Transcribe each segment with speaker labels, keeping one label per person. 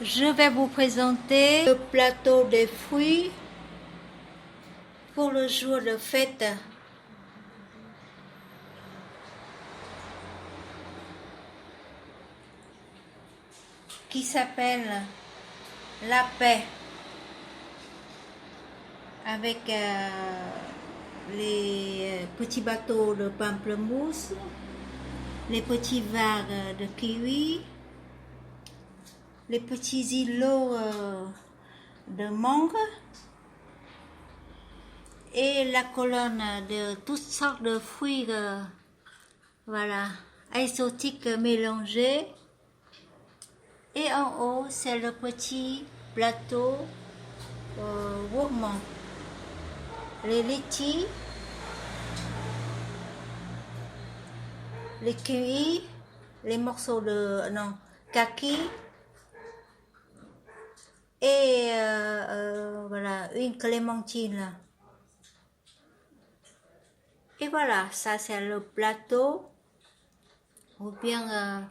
Speaker 1: Je vais vous présenter le plateau de fruits pour le jour de fête. Qui s'appelle la paix avec les petits bateaux de pamplemousse, les petits verres de kiwi, les petits îlots de mangue et la colonne de toutes sortes de fruits voilà, exotiques mélangés. Et en haut, c'est le petit plateau gourmand. Les litchis, les kiwis, les morceaux de kaki et voilà, une clémentine. Et voilà, ça c'est le plateau ou bien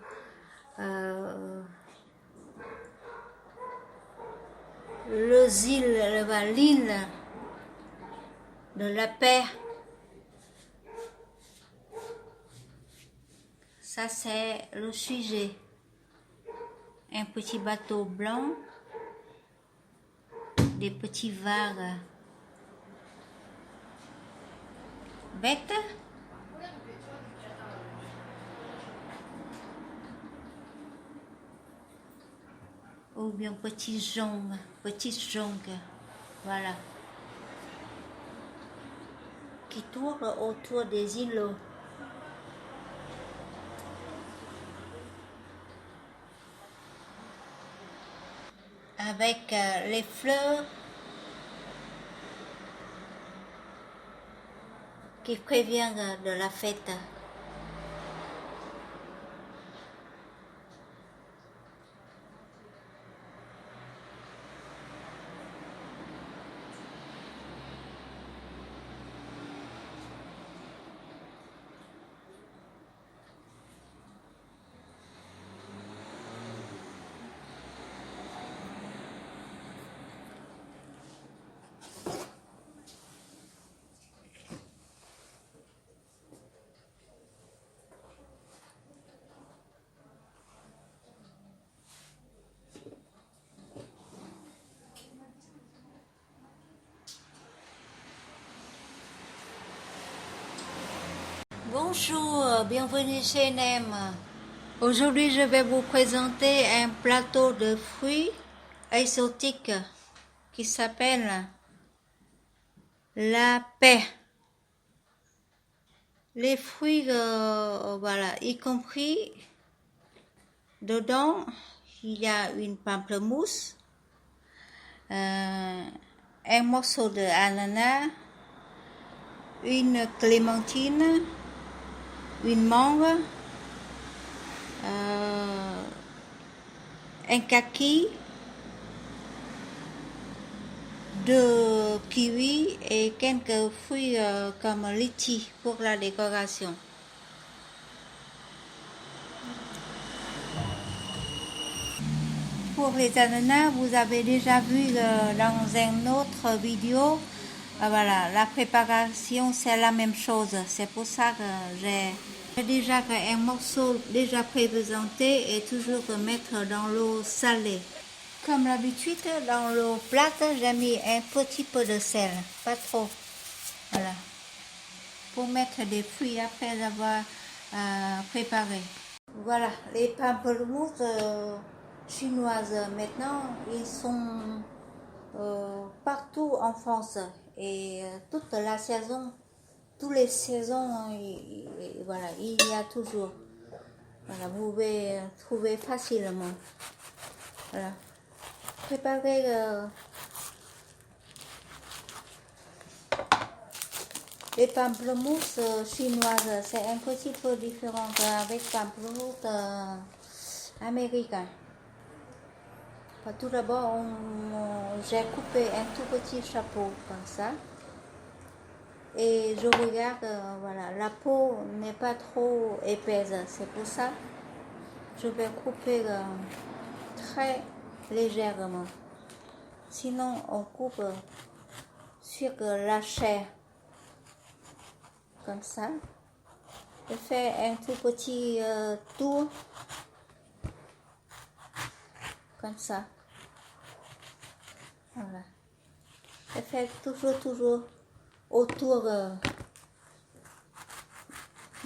Speaker 1: l'île de la paix. Ça c'est le sujet. Un petit bateau blanc, des petits vagues bêtes, ou bien petits joncs, voilà, qui tournent autour des îlots. Avec les fleurs qui préviennent de la fête. Bonjour, bienvenue chez Nem. Aujourd'hui, je vais vous présenter un plateau de fruits exotiques qui s'appelle la paix. Les fruits, voilà, y compris dedans, il y a une pamplemousse, un morceau d'ananas, une clémentine, une mangue, un kaki, deux kiwis et quelques fruits comme litchi pour la décoration. Pour les ananas, vous avez déjà vu dans une autre vidéo, voilà, la préparation c'est la même chose. C'est pour ça que j'ai déjà un morceau déjà présenté et toujours mettre dans l'eau salée. Comme d'habitude, dans l'eau plate, j'ai mis un petit peu de sel, pas trop. Voilà. Pour mettre des fruits après avoir préparé. Voilà, les pamplemousses chinoises maintenant, ils sont partout en France et toute la saison, toutes les saisons, voilà, il y a toujours. Voilà, vous pouvez trouver facilement. Voilà. Préparer les pamplemousses chinoises, c'est un petit peu différent avec pamplemousse américain. Tout d'abord, j'ai coupé un tout petit chapeau comme ça. Et je regarde, voilà, la peau n'est pas trop épaisse. C'est pour ça que je vais couper très légèrement. Sinon, on coupe sur la chair, comme ça. Je fais un tout petit tour, comme ça. Voilà. Je fais toujours autour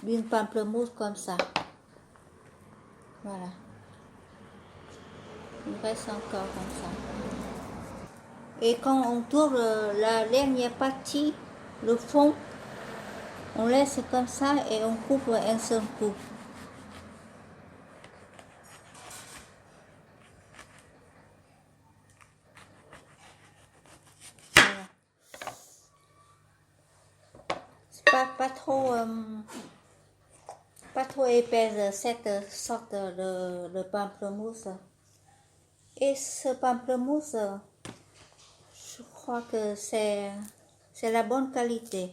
Speaker 1: d'une pamplemousse comme ça. Voilà. Il reste encore comme ça. Et quand on tourne la dernière partie, le fond, on laisse comme ça et on coupe un seul coup. Voilà. C'est pas trop épaisse cette sorte de pamplemousse. Et ce pamplemousse, je crois que c'est la bonne qualité.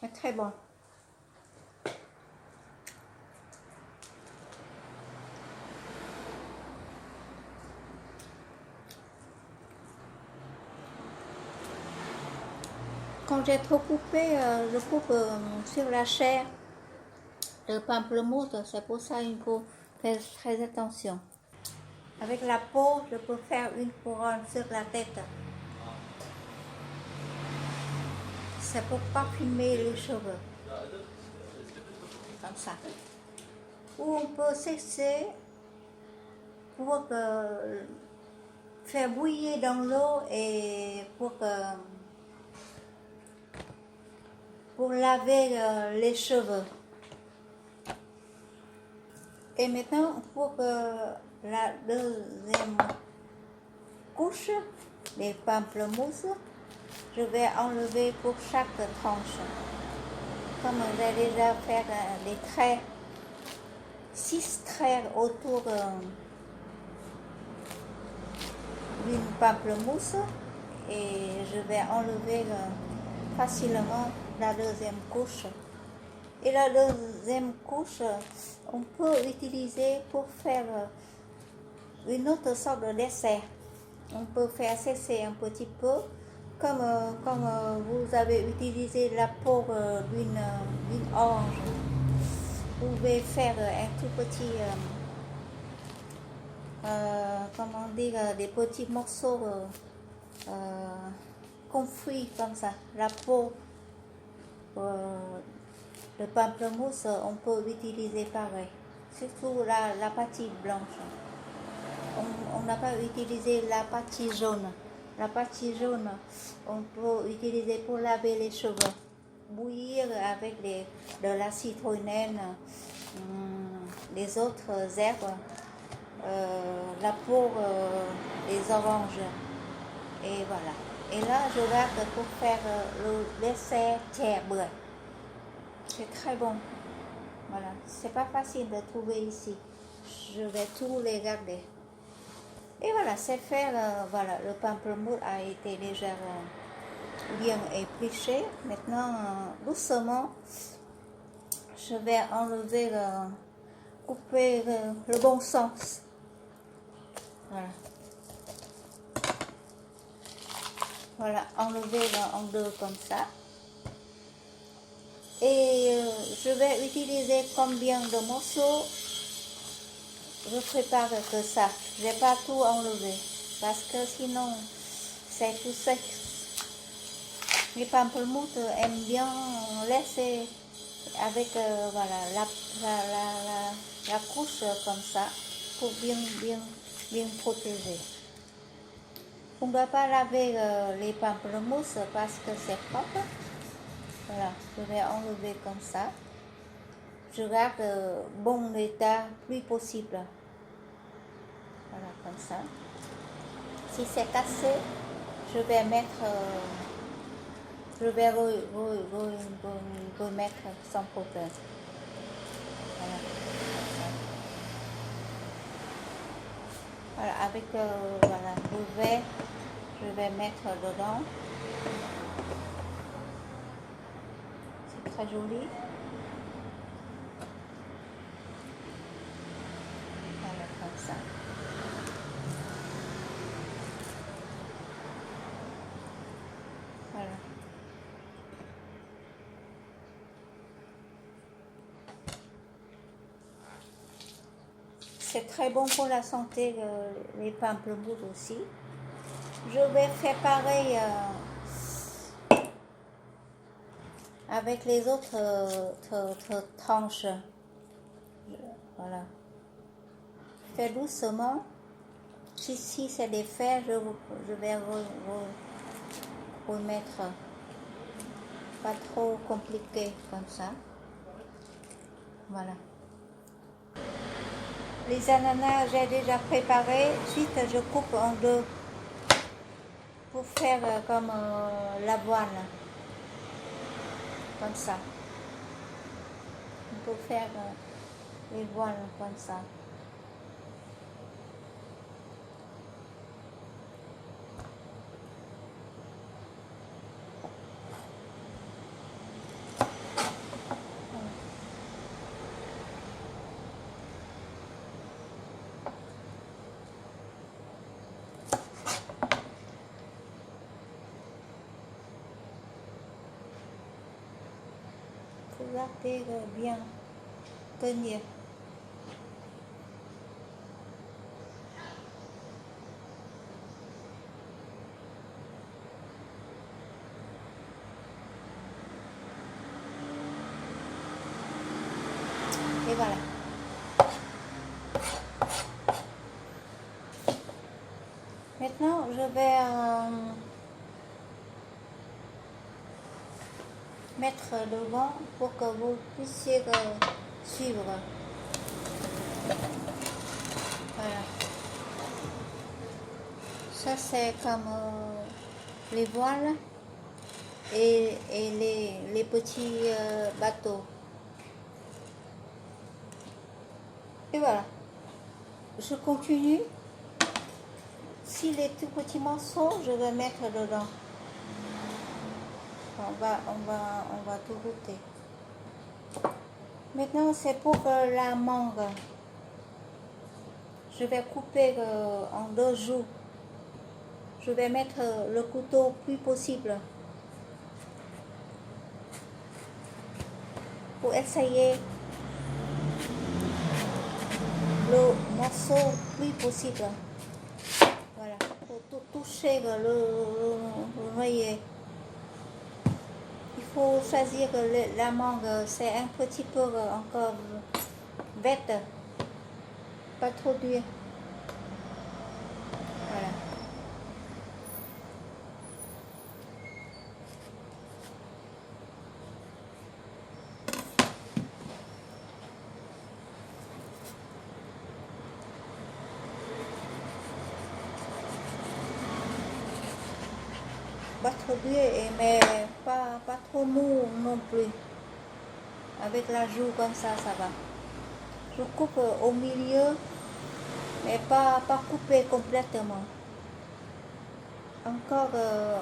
Speaker 1: C'est très bon. Quand j'ai trop coupé, je coupe sur la chair de pamplemousse. C'est pour ça qu'il faut faire très attention. Avec la peau, je peux faire une couronne sur la tête. C'est pour parfumer les cheveux. Comme ça. Ou on peut sécher pour faire bouillir dans l'eau et pour laver les cheveux. Et maintenant, pour la deuxième couche des pamplemousses, je vais enlever pour chaque tranche. Comme j'ai déjà fait des traits, 6 traits autour d'une pamplemousse, et je vais enlever facilement la deuxième couche. Et la deuxième couche, on peut utiliser pour faire une autre sorte de dessert. On peut faire sécher un petit peu, comme vous avez utilisé la peau d'une orange. Vous pouvez faire un tout petit, comment dire, des petits morceaux confits comme ça. La peau de pamplemousse, on peut utiliser pareil, surtout la partie blanche. On n'a pas utilisé la partie jaune. La partie jaune, on peut utiliser pour laver les cheveux. Bouillir avec de la citronnelle, les autres herbes, la peau des oranges. Et voilà. Et là, je garde pour faire le dessert chè bưởi. C'est très bon. Voilà. C'est pas facile de trouver ici. Je vais tout les garder. Et voilà, c'est fait. Voilà, le pamplemousse a été déjà bien épluché. Maintenant, doucement, je vais enlever, couper le bon sens. Voilà. Voilà, enlever en deux comme ça. Et je vais utiliser combien de morceaux? Je prépare que ça. Je n'ai pas tout enlevé parce que sinon c'est tout sec. Les pamplemousses aiment bien laisser avec voilà, la couche comme ça pour bien protéger. On ne doit pas laver les pamplemousses parce que c'est propre. Voilà, je vais enlever comme ça. Je garde bon état plus possible. Voilà, comme ça. Si c'est cassé, je vais mettre, je vais remettre sans problème. Voilà, voilà, avec voilà, le verre, je vais mettre dedans. C'est très joli. C'est très bon pour la santé, les pamplemousses aussi. Je vais faire pareil avec les autres tranches. Voilà. Fais doucement. Si c'est des fers, je vais remettre. Pas trop compliqué comme ça. Voilà. Les ananas, j'ai déjà préparé. Ensuite, je coupe en deux pour faire comme l'avoine. Comme ça. On peut faire les voiles comme ça. Faut garder bien tenir. Et voilà. Maintenant, je vais mettre devant pour que vous puissiez suivre. Voilà. Ça, c'est comme les voiles et les petits bateaux. Et voilà. Je continue. Si les tout petits morceaux, je vais mettre dedans. On va tout goûter. Maintenant, c'est pour la mangue. Je vais couper en deux joues. Je vais mettre le couteau plus possible pour essayer le morceau plus possible. Voilà, pour tout toucher le noyer. Il faut choisir la mangue, c'est un petit peu encore verte, pas trop dur. Voilà. Pas trop dur, mais pas trop mou non plus. Avec la joue comme ça va. Je coupe au milieu, mais pas couper complètement. Encore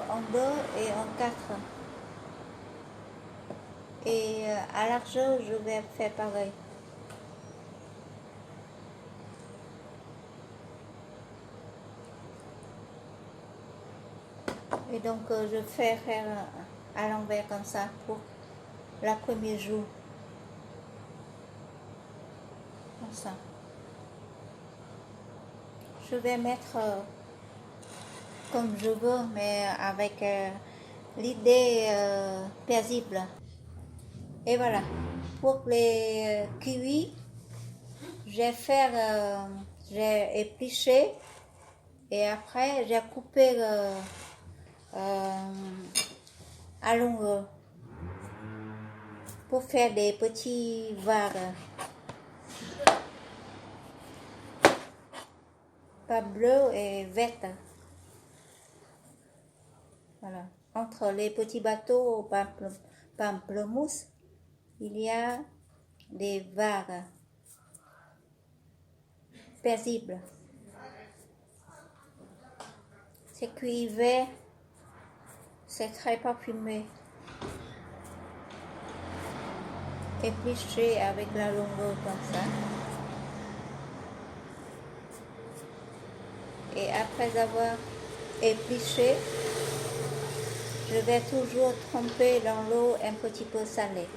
Speaker 1: en deux et en quatre. Et à largeur, je vais faire pareil. Et donc, je fais faire à l'envers comme ça pour la première joue. Comme ça. Je vais mettre comme je veux, mais avec l'idée paisible. Et voilà. Pour les kiwis, j'ai épluché et après j'ai coupé à longueur pour faire des petits vagues. Pas bleu et verte. Voilà. Entre les petits bateaux pamplemousse, il y a des vagues paisibles. C'est cuit vert, c'est très parfumé. Épluché avec la longueur comme ça. Et après avoir épluché, je vais toujours tremper dans l'eau un petit peu salée.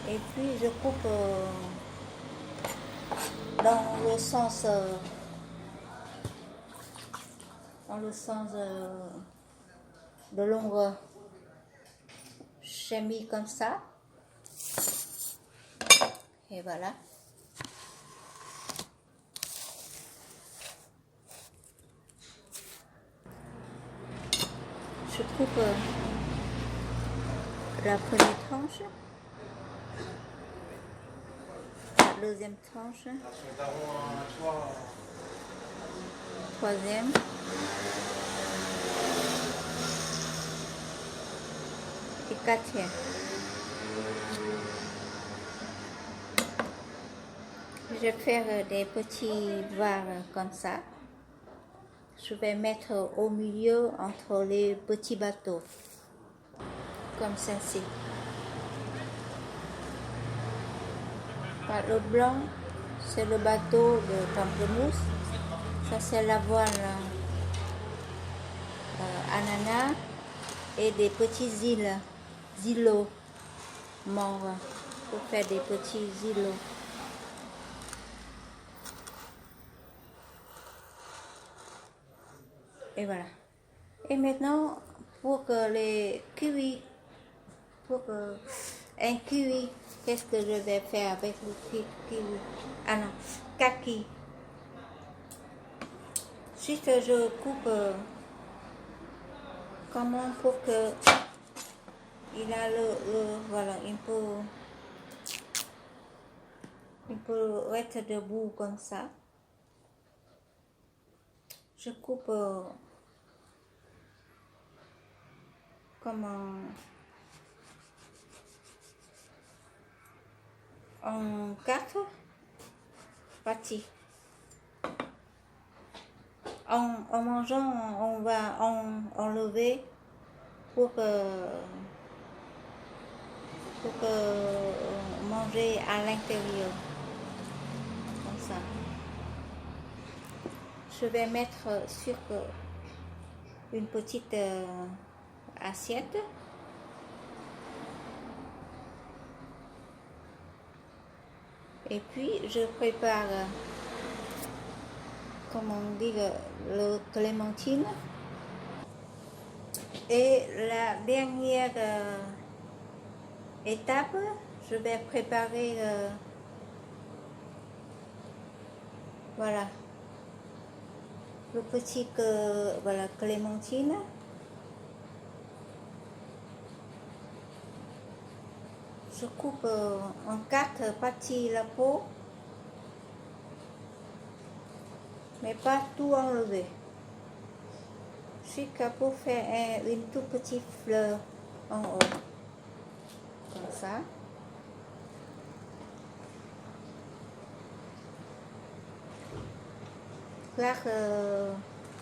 Speaker 1: Et puis je coupe dans le sens de l'ombre. J'ai mis comme ça. Et voilà. Je coupe la première tranche, la deuxième tranche, troisième, et quatrième. Je vais faire des petits varres comme ça. Je vais mettre au milieu entre les petits bateaux, comme ceci. Le blanc, c'est le bateau de pamplemousse. Ça, c'est la voile ananas et des petits îlots morts pour faire des petits îlots. Et voilà. Et maintenant, pour que les kiwis, un kiwi, qu'est-ce que je vais faire avec le kiwi? Ah non, kaki. Ensuite, je coupe comment pour que il a voilà, il peut être debout comme ça. Je coupe comme en 4 parties. En mangeant, on va enlever pour manger à l'intérieur, comme ça. Je vais mettre sur une petite assiette. Et puis je prépare, comment dire, le clémentine. Et la dernière étape, je vais préparer voilà, le petit voilà, clémentine. Je coupe en 4 parties la peau, mais pas tout enlever. Jusqu'à pour faire une toute petite fleur en haut, comme ça. Faire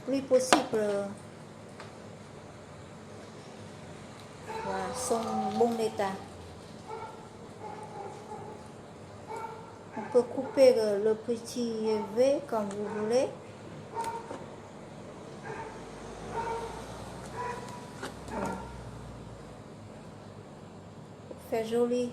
Speaker 1: plus possible, voilà, son bon état. On peut couper le petit V comme vous voulez. Voilà. Pour faire joli.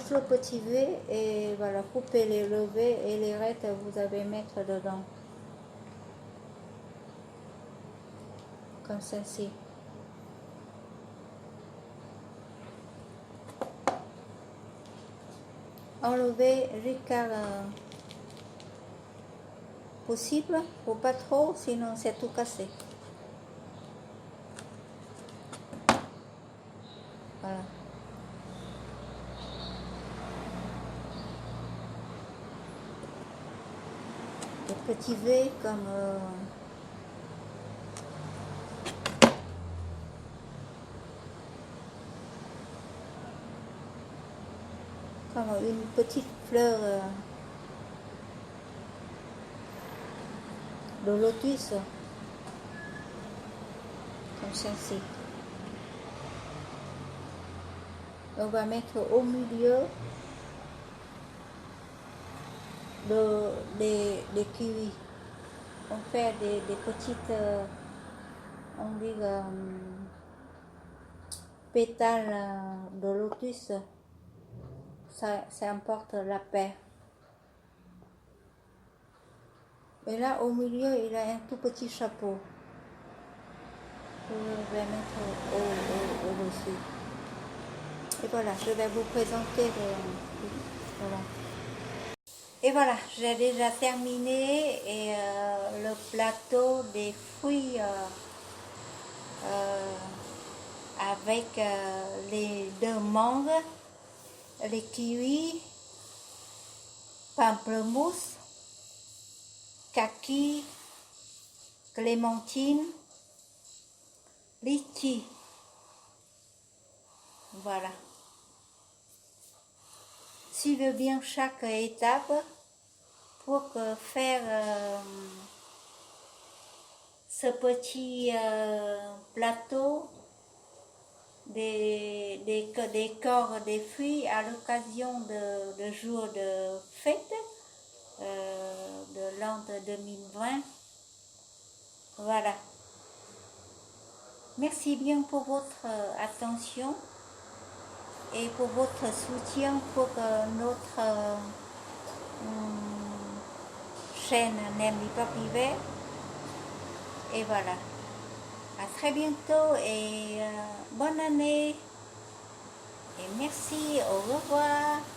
Speaker 1: Tout le petit V et voilà, couper les levées et les raies vous allez mettre dedans. Comme ceci. Enlever jusqu'à possible, faut pas trop, sinon c'est tout cassé. Voilà. Des petits V comme une petite fleur de lotus, comme ceci. On va mettre au milieu des kiwis. On fait des petites, on dit, pétales de lotus. Ça emporte la paix. Et là, au milieu, il a un tout petit chapeau. Je vais mettre au-dessus. Et voilà, je vais vous présenter voilà. Et voilà, j'ai déjà terminé et le plateau des fruits avec les 2 mangues, les kiwis, pamplemousse, kaki, clémentine, litchi. Voilà. Suivez bien chaque étape pour faire ce petit plateau des corps des fruits à l'occasion de jour de fête de l'an 2020. Voilà. Merci bien pour votre attention et pour votre soutien pour notre chaîne Nemli Papiver. Et voilà. À très bientôt et bonne année. Et merci, au revoir.